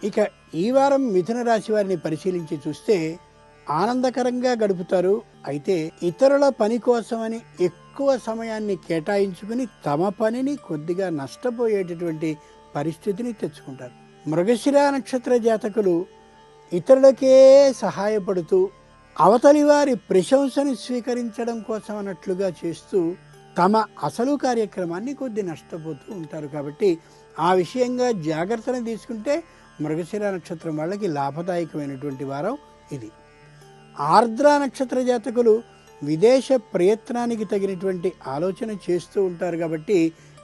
ఇక ఈ వారం మిథున రాశి వారిని పరిశీలించి చూస్తే ఆనందకరంగా గడుపుతారు. అయితే ఇతరుల పని కోసమని ఎక్కువ సమయాన్ని కేటాయించుకుని తమ పనిని కొద్దిగా నష్టపోయేటటువంటి పరిస్థితిని తెచ్చుకుంటారు. మృగశిర నక్షత్ర జాతకులు ఇతరులకే సహాయపడుతూ అవతలి వారి ప్రశంసని స్వీకరించడం కోసం అన్నట్లుగా చేస్తూ తమ అసలు కార్యక్రమాన్ని కొద్ది నష్టపోతూ ఉంటారు. కాబట్టి ఆ విషయంగా జాగ్రత్తలు తీసుకుంటే మృగశిర నక్షత్రం వాళ్ళకి లాభదాయకమైనటువంటి వారం ఇది. ఆర్ద్ర నక్షత్ర జాతకులు విదేశ ప్రయత్నానికి తగినటువంటి ఆలోచన చేస్తూ ఉంటారు. కాబట్టి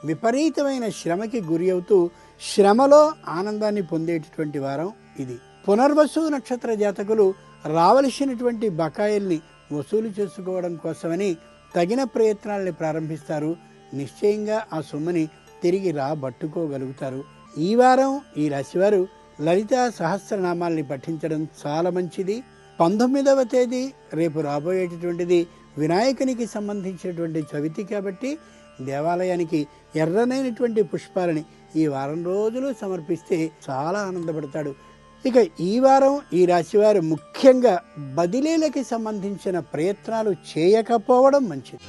విపరీతమైన శ్రమకి గురి అవుతూ శ్రమలో ఆనందాన్ని పొందేటటువంటి వారం ఇది. పునర్వసు నక్షత్ర జాతకులు రావలసినటువంటి బకాయిల్ని వసూలు చేసుకోవడం కోసమని తగిన ప్రయత్నాలని ప్రారంభిస్తారు. నిశ్చయంగా ఆ సొమ్ముని తిరిగి రాబట్టుకోగలుగుతారు. ఈ వారం ఈ రాశివారు లలితా సహస్రనామాల్ని పఠించడం చాలా మంచిది. 19వ తేదీ రేపు రాబోయేటటువంటిది వినాయకునికి సంబంధించినటువంటి చవితి కాబట్టి దేవాలయానికి ఎర్రనైనటువంటి పుష్పాలని ఈ వారం రోజులు సమర్పిస్తే చాలా ఆనందపడతాడు. ఇక ఈ వారం ఈ రాశివారు ముఖ్యంగా బదిలీలకి సంబంధించిన ప్రయత్నాలు చేయకపోవడం మంచిది.